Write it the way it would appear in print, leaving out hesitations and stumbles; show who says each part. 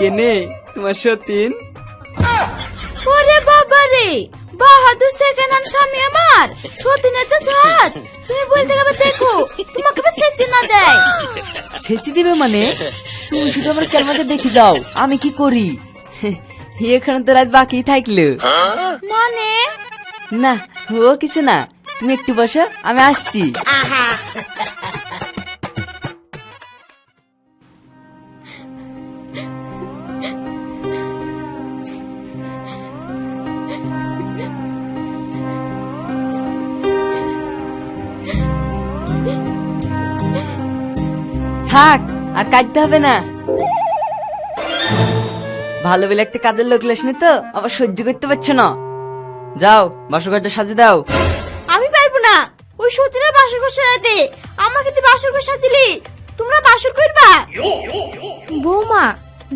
Speaker 1: কেনে তোমার সতীন?
Speaker 2: ওরে বাবা রে, বাহাদুর সেকেন্ড হ্যান্ড স্বামী আমার সতীনের জাহাজ। তুমি বলতে গেলে দেখো তোমাকে ছেঁচে না দেয়।
Speaker 3: ছেঁচে দিবে মানে? তুমি শুধু আমার ক্যামেরাতে দেখে যাও আমি কি করি। এখানে তো রাত বাকি থাকলো।
Speaker 2: মানে
Speaker 3: না ও কিছু না, তুমি একটু বসো আমি আসছি। থাক আর কাটতে হবে না। ভালো বলে একটা কাজের লোক লেসনি তো আবার সহ্য করতে পারছো না। যাও বাসর ঘরটা সাজিয়ে দাও।
Speaker 2: আমি পারবো না, ওই সতীনের বাসর ঘর সাজাতে। আমাকে তুই বাসর ঘর সাজিলি, তোমরা বাসর করবা? বৌমা